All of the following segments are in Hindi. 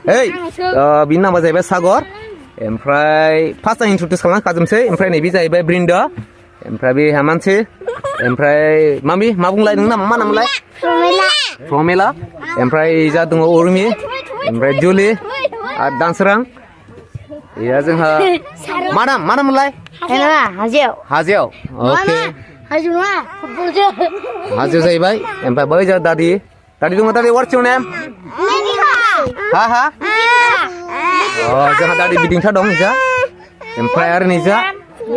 Hey, biनि नामा जाहैबाय सागर ओमफ्राय फार्स्ट आं इन्ट्रडिउस खालामखाजोबसै ओमफ्राय नैबे जाहैबाय ब्रिन्दा ओमफ्राय बे हेमान्सि ओमफ्राय मामि मा बुंलाय नोंना मा नामलाय प्रमेला ओमफ्राय जा दङ उर्मि ओमफ्राय जुलि आरो दानसोरां या जोंहा मा नामलाय हाजेव ओके हाजेव जाहैबाय ओमफ्राय बै जा दादि दङ दादि व्हाट्स योर नेम हा जोंहा दादि बिदिंथा दं जा ओमफ्राय आरो नै जा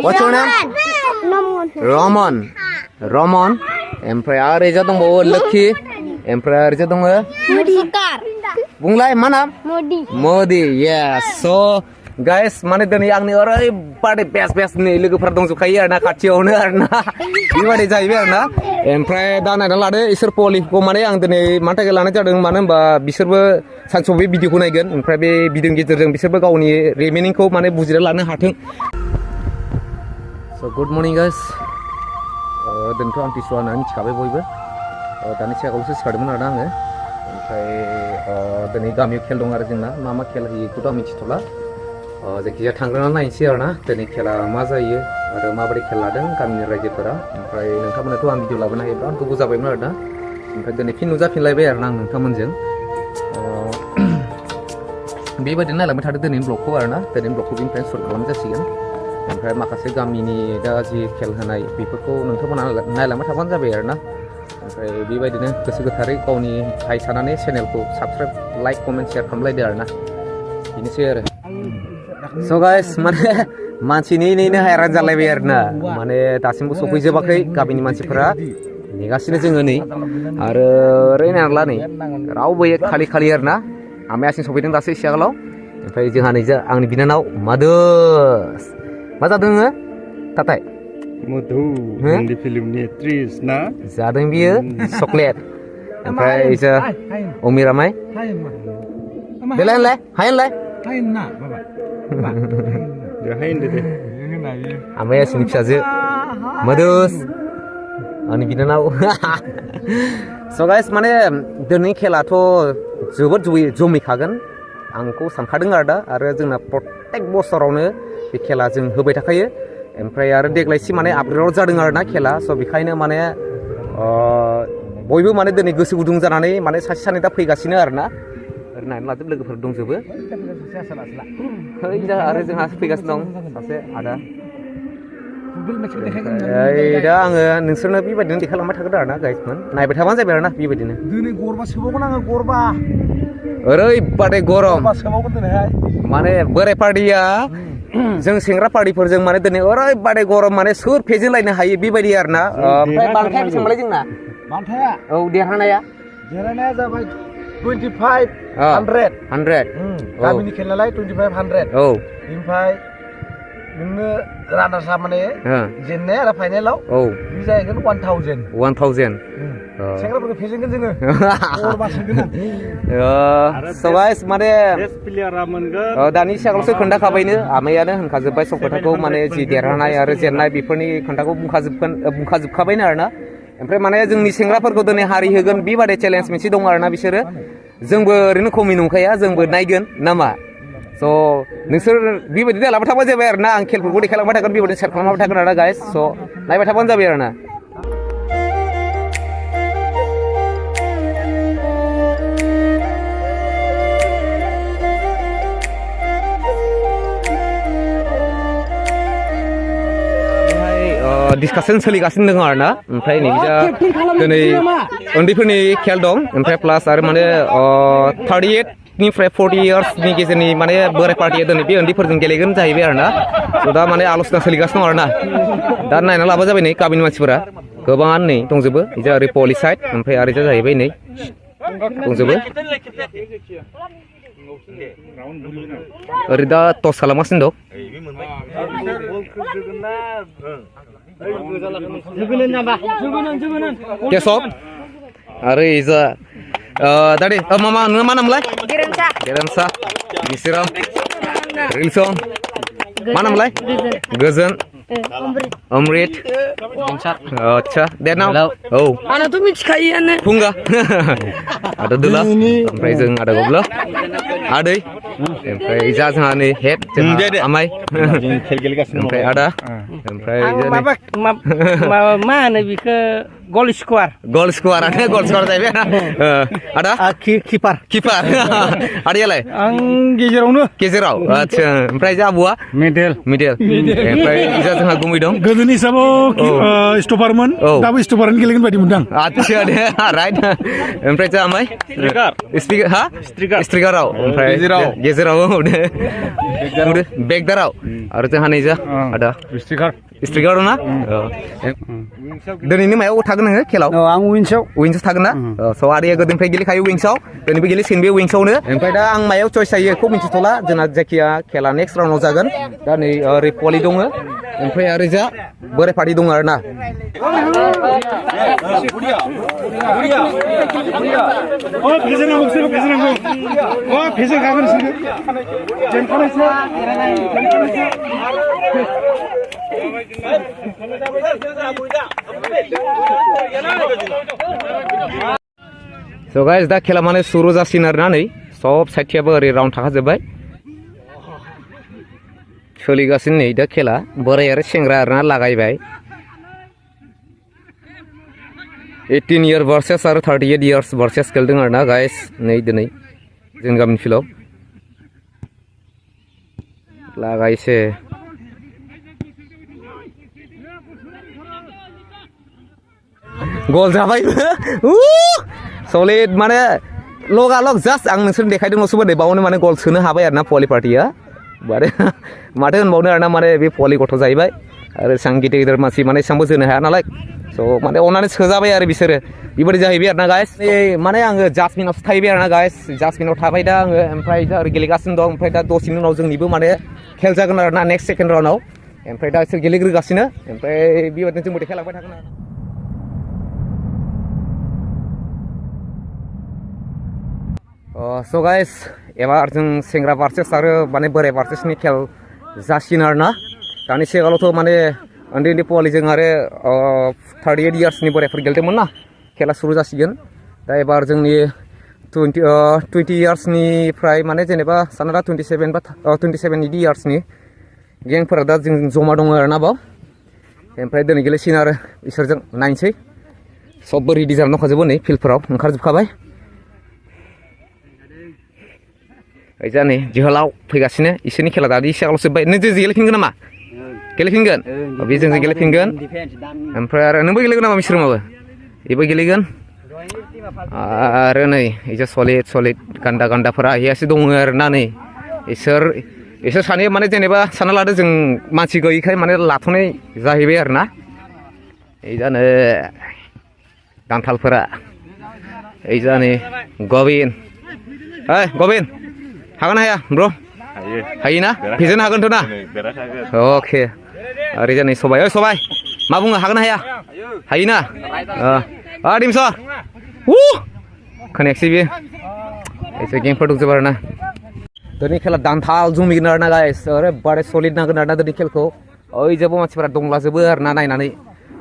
व्हाट्स योर नेम रमन ओमफ्राय आरो जा दंबावो लोक्षि ओमफ्राय आरो जा दङ बुंलाय मा नाम मदि यस स' गाइस माने दिनै आंनि ओरैबादि बेस्ट नि लोगोफोर दंजोबखायो आरोना खाथियावनो आरोना बेबादि जाहैबाय आरोना ओमफ्राय दा नायना लादो इसोर पलिखौ माने आं दिनै मानि थाखाय लानाय जादों मानो होनबा बिसोरबो सानसेआव बे भिडिअखौ नायगोन ओमफ्राय बे भिडिअनि गेजेरजों बिसोरबो गावनि रिमेनिंखौ माने बुजिना लानो हाथों स' गुड मर्निं गाइस दिनैथ' आमथिसुवा होननानै मिथिखाबाय बयबो दानि सिगाङावसो सिखारदोंमोन आरोना आङो ओमफ्राय दिनै गामियाव खेल दं आरो जोंना मा खेल होयो बेखौथ' आं मिथिथ'ला जायखिजाया थांग्रोना नायनोसै आरोना दिनै खेला मा जायो आरो माबोरै खेल लादों गामिनि रायजोफोरा ओमफ्राय नोंथांमोननोथ' आं भिडिअ लाबोनो हायो बिराद गोबाव जाबायमोन आरोना ओमफ्राय दिनै फिन नुजाफिनलायबाय आरोना आं नोंथांमोनजों बेबायदिनो नायलांबाय थादों दिनैनि ब्लगखौ आरोना दिनैनि ब्लगखौ बेनिफ्राय सुट खालामनाय जासिगोन ओमफ्राय माखासे गामिनि दा जि खेल होनाय बेफोरखौ नोंथांमोना नायलांबाय थाबानो जाबाय आरोना ओमफ्राय बेबायदिनो गोसो गोथारै गावनि भाइ सानानै चेनेलखौ साबसक्राइब लाइक कमेन्ट शेयार खालामलायदो आरोना बेनोसै आरो स' गाइस माने मानसि नेनो हायरान जालायबाय आरोना माने दासिमबो सफैजोबाखै गामिनि मानसिफोरा नेगासिनो जोङो नै आरो ओरै नायनांला नै रावबो खालि आरोना आमायासिम सफैदों दासो एसे आगोलाव ओमफ्राय जोंहा नै आंनि बिनानाव माधुस मा जादों नोङो थाथाय मधु हिन्दी फिल्मनि एक्ट्रिस ना जादों बियो चक्लेट ओमफ्राय जा अमिरामाय देलाय हाय ना आमायासिनि फिसाजो मधुस आंनि बिनानाव स' गाइस माने दिनैनि खेलाथ' जोबोद जमैखागोन आंखौ सानखादों आरो दा आरो जोंना प्रत्येक बोसोरावनो बे खेला जों होबाय थाखायो ओमफ्राय आरो देग्लायसि माने आपग्रेड जादों आरोना खेला स' बेखायनो माने बयबो माने दिनै गोसो गुदुं जानानै माने सासे सानै दा फैगासिनो आरोना नायनानै लाजोब लोगोफोर दंजोबो आरो जोंहा फैगासिनो दं सासे आदा दा आङो नोंसोरनो बेबायदिनो देखायलांबाय थागोन आरोना गाइसमोन नायबाय थाबानो जाबाय आरोना बेबायदिनो दिनै गरबा सोबावगोन आङो गरबा ओरैबादि गरम सोबावगोन दिनैहाय माने बोराय पार्टिया जों सेंग्रा पार्टिफोरजों माने दिनै ओरैबादि गरम माने सोर फेजेनलायनो हायो बेबायदि आरोना ओमफ्राय बान्थाया बेसेबांलाय जोंना बान्थाया औ देरहानाया जाबाय 2500 गामिनि खेल नालाय 2500 औ ओमफ्राय नोंनो रानार्स माने जेननाय आरो फाइनालाव औ बे जाहैगोन 1000 सेंग्राफोरखौ फेजेनगोन जोङो स' गाइस माने बेस्ट प्लेयारा मोनगोन दानि सिगाङावसो खोन्थाखाबायनो आमायानो होनखाजोब्बाय सब खोथाखौ माने जि देरहानाय आरो जेननाय बेफोरनि खोन्थाखौ बुंखाजोबखाबायनो आरोना ओमफ्राय माने जोंनि सेंग्राफोरखौ दिनै हारि होगोन बेबादि चेलेन्ज मोनसे दं आरोना बिसोरो जोंबो ओरैनो खमि नंखाया जोंबो नायगोन नामा स' नोंसोर बेबायदि नायलांबाय थाबानो जाबाय आरोना आं खेलफोरखौ देखायलांबाय थागोन बेबायदिनो सेयार खालामलांबाय थागोन आरोना गाइस स' नायबाय थाबानो जाबाय आरोना डिसकासन सोलिगासिनो दङ आरोना ओमफ्राय नैबे दिनै उन्दैफोरनि खेल दं ओमफ्राय प्लास आरो माने 38निफ्राय 40 इयार्सनि गेजेरनि माने बोराय पार्टिया दिनै बे उन्दैफोरजों गेलेगोन जाहैबाय आरोना स' दा माने आल'सना सोलिगासिनो दं आरोना दा नायना लाबा जाबाय नै गामिनि मानसिफोरा गोबाङानो नै दंजोबो इजा ओरै पलि साइड ओमफ्राय आरो जा जाहैबाय नै दंजोबो ओरै दा टस खालामगासिनो दं केसब आरो इजा दादि मामा नोङो मा नामलाय गेरेमसा निसिराम रिलसन मा नामलाय गोजोन अमृत अच्छा दे नाव औ आंनाथ' मिथिखायोआनो फुंगा आदा दुला ओमफ्राय जों आदा गब्ला आदै ओमफ्राय जा जोंहा नै हेड जोंहा आमाय ओमफ्राय आदा ओमफ्राय मा होनो बेखौ गल स्कवार जाहैबाय आदा किपार आदैयालाय आं गेजेराव आदसा ओमफ्राय जा आबौआ मिडेल ओमफ्य जा जोंहा गुमै दं गोदोनि हिसाबाव स्टपारमोन दाबो स्टपारानो गेलेगोन बायदि मोनदां आदसा दे राइट ओमफ्राय जा आमाय स्ट्रिकाराव ओमफ्राय गेजेराव दे बेगदाराव आरो जोंहा नै जा आदा स्ट्रिकाराव ना दिनैनि मायाव थागोन नोङो खेलाव आं विंसाव थागोन ना स' आदैया गोदोनिफ्राय गेलेखायो विंसाव दिनैबो गेलेसिगोन बे विंसावनो ओमफ्राय दा आं मायाव चयस जायो बेखौ मिन्थिथ'ला जोंना जायखिया खेला नेक्स्ट राउन्डआव जागोन दा नै ओरै पलि दङ ओमफ्राय आरो जा बोराय पार्टि दङ आरो ना So guys दा खेला माने सुरु जासिन आरोना नै सब साइडथियाबो ओरै राउन्ड थाखाजोब्बाय सोलिगासिनो नै दा खेला बोराय आरो सेंग्रा आरोना लागायबाय 18 year versus आरो 38 years versus खेलदों आरोना गाइस नै दिनै जोंनि गामिनि फिल्डआव लागायसे गल जाबायबो सलिड माने लगालग जास्ट आं नोंसोर देखायदों नसुबो नै बावनो माने गल सोनो हाबाय आरोना पलि पार्टिया माथो होनबावनो आरोना माने बे पलि गथ' जाहैबाय आरो एसां गिदिर गिदिर मानसि माने एसांबो जोनो हाया नालाय स' माने अननानै सोजाबाय आरो बिसोरो बेबायदि जाहैबाय आरोना गाइस माने आङो जास्टमेनावसो थाहैबाय आरोना गाइस जास्टमेनाव थाबाय दा आङो ओमफ्राय दा ओरै गेलेगासिनो दं ओमफ्राय दा दसेनि उनाव जोंनिबो माने खेल जागोन आरोना नेक्स्ट सेकेन्ड राउन्डआव ओमफ्राय दा बिसोर गेलेग्रोगासिनो ओमफ्राय बेबायदिनो जोंबो देखायलांबाय थागोन आरो So guys एबार जों सेंग्रा भार्सेस आरो माने बोराय भार्सेसनि खेल जासिगोन आरोना दानि सिगाङावथ' माने उन्दै उन्दै पलिजों आरो 38 yearsनि बोरायफोर गेलेदोंमोन ना खेला सुरु जासिगोन दा एबार जोंनि 20 yearsनिफ्राय माने जेनेबा सानना 27 बा 27 इदि yearsनि गेंफोरा दा जों जमा दङ आरोना बाव ओमफ्राय दिनै गेलेसिगोन आरो इसोरजों नायनोसै सबबो रेडि जानानै दंखाजोबो नै फिल्डफोराव ओंखारजोबखाबाय जा नै जोहोलाव फैगासिनो इसोरनि खेला दादि एसे आगोलाव जोब्बाय नों जों गेलेफिनगोन नामा गेलेफिनगोन बे जोंजों गेलेफिनगोन ओमफ्राय आरो नोंबो गेलेगोन नामा मिस्रुमाबो बेबो गेलेगोन आरो नै इजा सलिड गान्दाफोरा इयासो दङ आरोना नै इसोर सानैया माने जेनेबा सानना लादो जों मानसि गैयिखाय माने लाथ'नाय जाहैबाय आरोना इजानो दान्थालफोरा इजा नै गबिन हागोन ना हाया ब्र हायोना फेजेननो हागोनथ' ना अके ओरै जानै सबाय मा बुङो हागोन ना हाया हायोना दिमस खोनायाखिसै बेयो एसे गेमफोर दंजोबो आरोना दिनै खेला दान्थाल जमिगोन आरोना गाइस ओरैबादि सलिड नांगोन आरोना दिनै खेलखौ ओइ जेबो मानसिफोरा दंलाजोबो आरोना नायनानै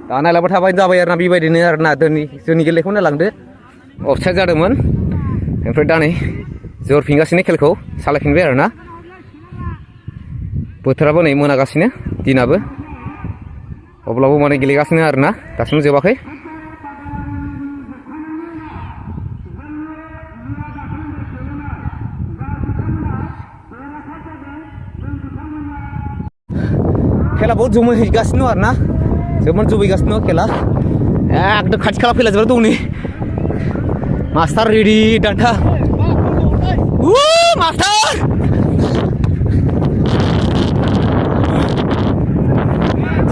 दा नायलांबाय थाबाय जाबाय आरोना बेबायदिनो आरोना दिनै जोंनि गेलेनायखौ नायलांदो अफसाइड जादोंमोन ओमफ्राय दा नै जरफिनगासिनो खेलखौ सालायफिनबाय आरोना बोथोराबो नै मोनागासिनो दिनाबो अब्लाबो माने गेलेगासिनो आरोना दासिम जोबाखै खेला बहुत जमैगासिनो आरोना जोबोद जमैगासिनो खेला एकदम खाथि खाला फैलाजोबना दं नै मास्टार रेडि दान्था मास्टार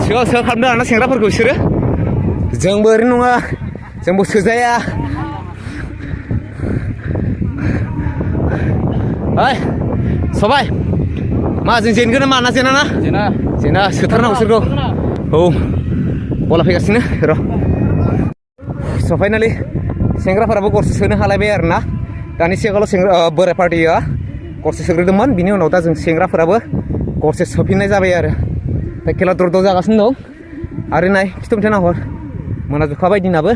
सिगां खालामदों आरोना सेंग्राफोरखौ बिसोरो जोंबो ओरैनो नङा जोंबो सोजाया ओइ सबाय मा जों जेनगोन ना माना जेना सोथारनांगौ बिसोरखौ औ बला फैगासिनो र' स' फाइनालि सेंग्राफोराबो गरसे सोनो हालायबाय आरोना दानि सिगाङावल' बोराय पार्टिया गरसे सोग्रोदोंमोन बिनि उनाव दा जों सेंग्राफोराबो गरसे सोफिननाय जाबाय आरो दा खेला दर जागासिनो दं आरो नाय खिथुमथे नाहर मोनाजोबखाबाय दिनाबो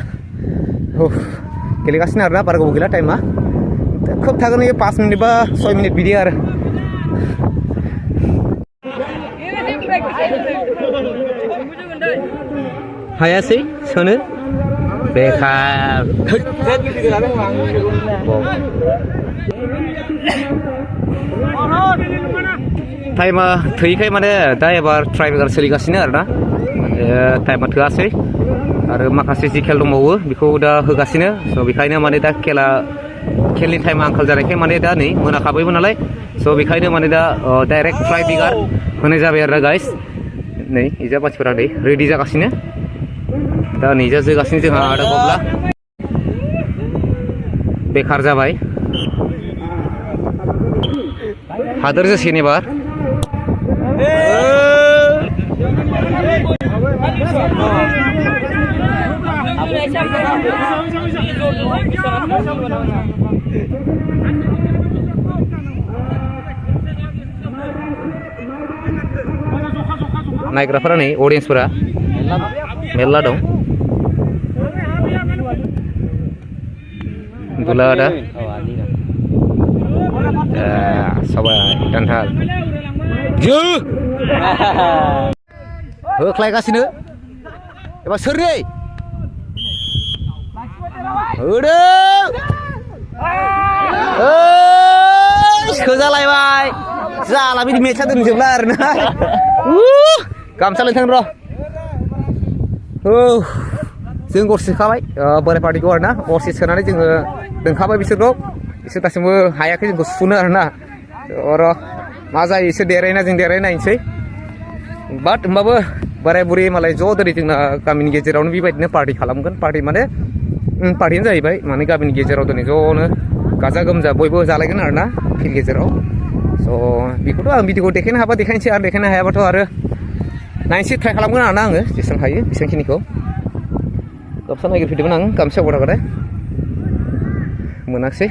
गेलेगासिनो आरोना बारा गोबाव गैला टाइमा खोब थागोन इयो 5 मिनिट बा 6 मिनिट बिदि आरो हायासै सोनो बेखार टाइमा थैखाय माने दा एबार ट्राइबेगार सोलिगासिनो आरोना टाइमा थोआसै आरो माखासे जि खेल दंबावो बेखौ दा होगासिनो स' बेखायनो माने दा खेलनि टाइमा आंखाल जानायखाय माने दा नै मोनाखाबायबो नालाय स' बेखायनो माने दा डाइरेक्ट ट्राइबेगार होनाय जाबाय आरो गाइस नै इजा मानसिफोरा नै रेडि जागासिनो दा नै जा जोगासिनो जोंहा आदा गब्ला बेखार जाबाय हादोर जोसिगोन एबार नायग्राफोरा नै अडियेन्सफोरा मेरला दं दुला आदा सबाय दान्थाल जो होख्लायगासिनो एबा सोरनि होदो सोजालायबाय जाला बिदि मेचा दोनजोबला आरोना गामसा लायथां र' जों गरसे सोखाबाय बोराय पार्टिखौ आरोना गरसे सोनानै जोङो दोनखाबाय बिसोर दासिमबो हायाखै जोंखौ सुनो आरोना र' मा जायो इसोर देरहायोना जों देरहायनायनोसै बाट होमबाबो बोराय बुरि मालाय ज' दिनै जोंना गामिनि गेजेरावनो बेबायदिनो पार्टि खालामगोन पार्टि माने पार्टियानो जाहैबाय माने गामिनि गेजेराव दिनै ज'नो गाजा गोमजा बयबो जालायगोन आरोना फिल्ड गेजेराव स' बेखौथ' आं भिडिअखौ देखायनो हाबा देखायनोसै आरो देखायनो हायाबाथ' आरो नायनोसै ट्राइ खालामगोन आरोना आङो जेसेबां हायो बेसेबांखिनिखौ गामसा नागिरफैदोंमोन आं गामसा बराबाथाय मोनाखिसै